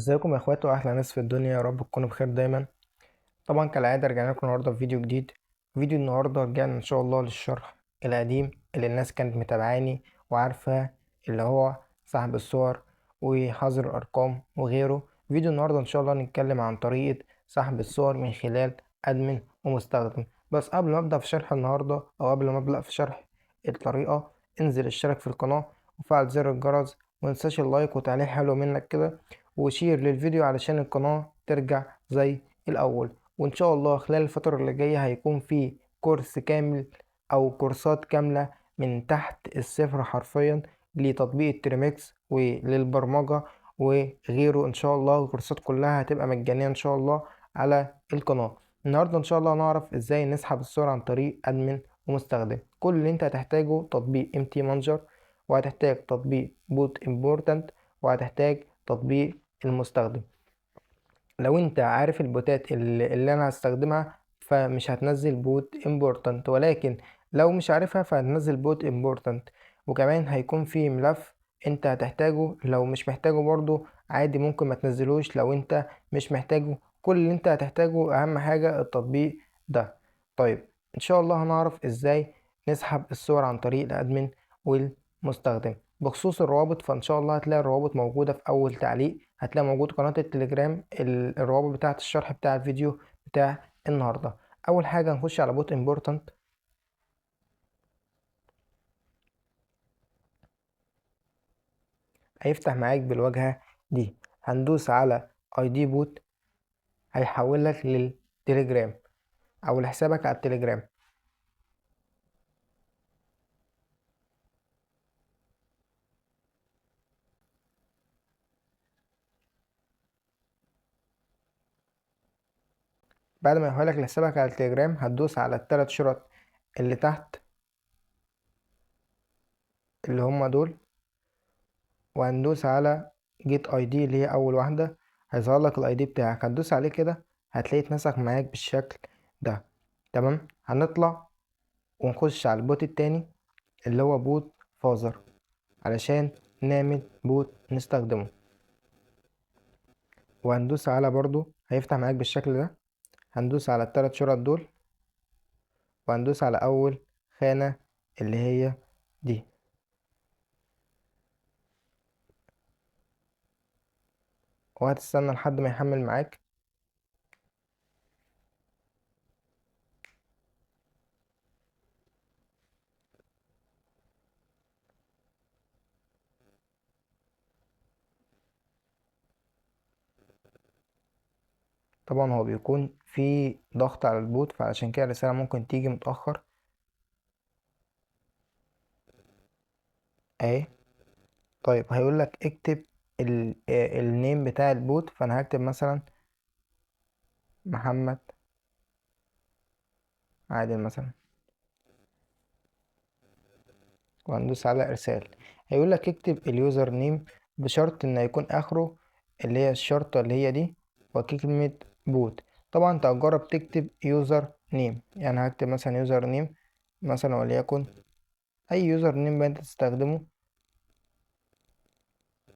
ازيكم يا اخواتي واحلى ناس في الدنيا، يا رب تكونوا بخير دايما. طبعا كالعاده رجعنا لكم النهارده بفيديو جديد. فيديو النهارده رجعنا ان شاء الله للشرح القديم اللي الناس كانت متابعاني وعارفاه، اللي هو سحب الصور وحظر الارقام وغيره. فيديو النهارده ان شاء الله نتكلم عن طريقه سحب الصور من خلال ادمن ومستخدم. بس قبل ما ابدا في شرح النهارده او قبل ما ابدا في شرح الطريقه، انزل اشترك في القناه وفعل زر الجرس، ومتنساش اللايك وتعليق حلو منك كده، وشير للفيديو علشان القناة ترجع زي الأول. وإن شاء الله خلال الفترة اللي جاية هيكون في كورس كامل أو كورسات كاملة من تحت الصفر حرفيا لتطبيق التريميكس وللبرمجة وغيره. إن شاء الله الكورسات كلها هتبقى مجانية إن شاء الله على القناة. النهاردة إن شاء الله هنعرف إزاي نسحب الصور عن طريق أدمن ومستخدم. كل اللي أنت هتحتاجه تطبيق MT Manager، وهتحتاج تطبيق بوت امبورتنت، وهتحتاج تطبيق المستخدم. لو انت عارف البوتات اللي انا هستخدمها فمش هتنزل بوت امبورتنت، ولكن لو مش عارفها فهتنزل بوت امبورتنت. وكمان هيكون في ملف انت هتحتاجه، لو مش محتاجه برضو عادي ممكن ما تنزلوش لو انت مش محتاجه. كل اللي انت هتحتاجه اهم حاجة التطبيق ده. طيب ان شاء الله هنعرف ازاي نسحب الصور عن طريق الادمن والمستخدم. بخصوص الروابط فان شاء الله هتلاقي الروابط موجودة في اول تعليق، هتلاقي موجود قناة التليجرام، الروابط بتاعة الشرح بتاع الفيديو بتاع النهاردة. أول حاجة نخش على بوت امبورتنت. هيفتح معاك بالواجهة دي، هندوس على اي دي بوت، هيحولك للتليجرام أو لحسابك على التليجرام. بعد ما يحولك لحسابك على التليجرام هتدوس على التلات شرط اللي تحت اللي هما دول، وهندوس على جيت اي دي اللي هي أول واحدة. هيظهر لك الاي دي بتاعك، هتدوس عليه كده هتلاقيه اتنسخ معاك بالشكل ده. تمام، هنطلع ونخش على البوت التاني اللي هو بوت فازر علشان نعمل بوت نستخدمه. وهندوس على برضو هيفتح معاك بالشكل ده، هندوس على التلات شرط دول، وهندوس على أول خانة اللي هي دي، وهتستنى لحد ما يحمل معاك. طبعا هو بيكون في ضغط على البوت، فعشان كده الرسالة ممكن تيجي متأخر اهي. طيب هيقول لك اكتب النيم بتاع البوت، فانا هكتب مثلا محمد عادل مثلا، وهندوس على ارسال. هيقول لك اكتب اليوزر نيم بشرط ان يكون اخره اللي هي الشرطة اللي هي دي وكلمة بوت. طبعا انت هتجرب تكتب يوزر نيم، يعني هكتب مثلا يوزر نيم مثلا وليكن اي يوزر نيم بقى انت تستخدمه،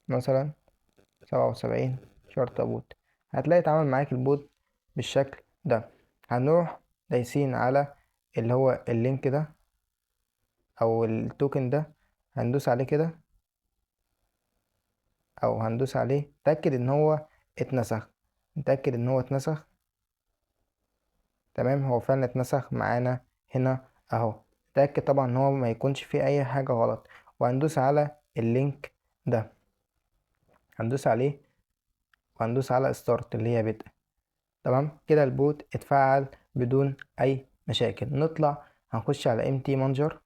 مثلا 77 شرطة بوت. هتلاقي اتعمل معاك البوت بالشكل ده. هنروح دايسين على اللي هو اللينك ده او التوكن ده، هندوس عليه كده او هندوس عليه، تأكد ان هو اتنسخ. نتأكد ان هو اتنسخ. تمام، هو فعلا اتنسخ معانا هنا اهو. نتأكد طبعا ان هو ما يكونش فيه اي حاجة غلط، وهندوس على اللينك ده، هندوس عليه وهندوس على ستارت اللي هي بدء. تمام كده البوت اتفعل بدون اي مشاكل. نطلع هنخش على MT Manager،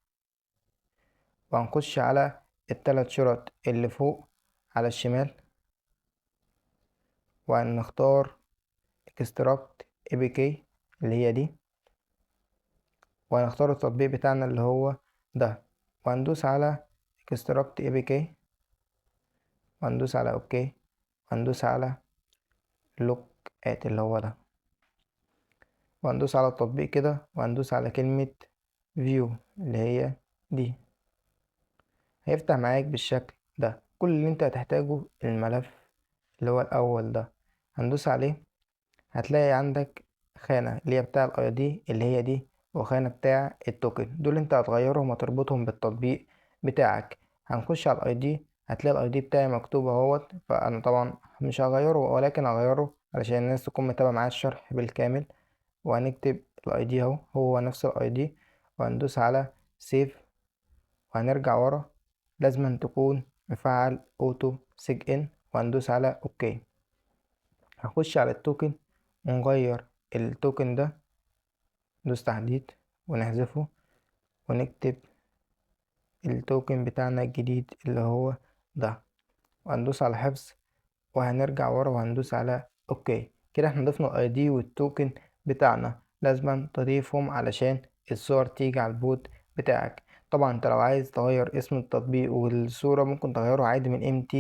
وهنخش على التلات شرط اللي فوق على الشمال، وهنختار extract APK اللي هي دي، وهنختار التطبيق بتاعنا اللي هو ده، وهندوس على extract APK، وهندوس على OK، وهندوس على look at اللي هو ده، وهندوس على التطبيق كده، وهندوس على كلمة view اللي هي دي. هيفتح معاك بالشكل ده. كل اللي انت هتحتاجه الملف اللي هو الأول ده، هندوس عليه. هتلاقي عندك خانة اللي هي بتاع الاي دي اللي هي دي، وخانة بتاع التوكن. دول انت هتغيرهم وتربطهم بالتطبيق بتاعك. هنخش على الاي دي، هتلاقي الاي دي بتاعي مكتوب اهوت. فانا طبعا مش هغيره، ولكن هغيره علشان الناس تكون متابعة معايا الشرح بالكامل. وهنكتب الاي دي اهو، هو نفس الاي دي. وهندوس على سيف، وهنرجع ورا. لازم تكون مفعل اوتو سيج ان، وهندوس على اوكي. هنخش على التوكن ونغير التوكن ده. ندوس تحديد ونحذفه، ونكتب التوكن بتاعنا الجديد اللي هو ده، وهندوس على حفظ. وهنرجع ورا وهندوس على اوكي. كده احنا ضفنا الاي دي والتوكن بتاعنا. لازم تضيفهم علشان الصور تيجي على البوت بتاعك. طبعا انت لو عايز تغير اسم التطبيق والصورة ممكن تغيرها عادي من MT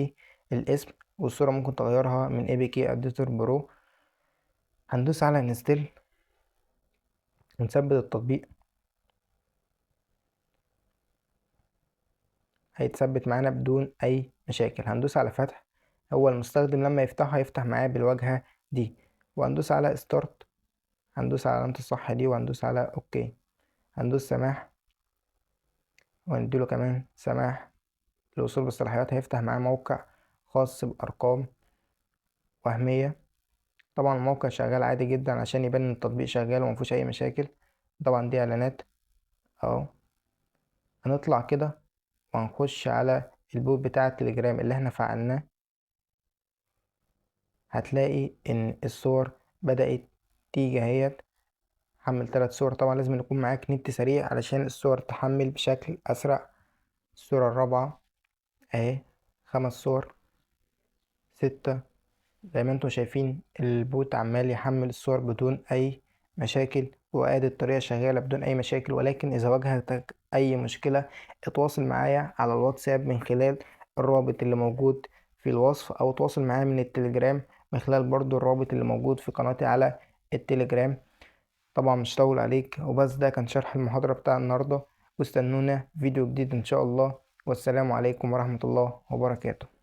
الاسم، والصورة ممكن تغيرها من APK Editor Pro. هندوس على انستيل ونثبت التطبيق. هيتثبت معانا بدون اي مشاكل. هندوس على فتح. هو المستخدم لما يفتحه هيفتح معاه بالواجهة دي. وهندوس على ستارت. هندوس على علامة الصح دي وهندوس على اوكي. هندوس سماح، ونديله كمان سماح للوصول بالصلاحيات. هيفتح معاه موقع خاص بأرقام وهمية. طبعا الموقع شغال عادي جدا عشان يبان ان التطبيق شغال ومفيهوش اي مشاكل. طبعا دي اعلانات اهو. هنطلع كده وهنخش على البوت بتاع التليجرام اللي احنا فعلناه. هتلاقي ان الصور بدأت تيجي اهيت. حمل 3 صور. طبعا لازم يكون معاك نت سريع علشان الصور تحمل بشكل اسرع. الصورة الرابعة اهي. 5 صور، 6. زي ما انتم شايفين البوت عمال يحمل الصور بدون اي مشاكل، وادي الطريقة شغالة بدون اي مشاكل. ولكن اذا واجهتك اي مشكلة اتواصل معايا على الواتساب من خلال الرابط اللي موجود في الوصف، او تواصل معايا من التليجرام من خلال برضو الرابط اللي موجود في قناتي على التليجرام. طبعا مش هطول عليك وبس، ده كان شرح المحاضرة بتاع النهاردة. واستنونا فيديو جديد ان شاء الله. والسلام عليكم ورحمة الله وبركاته.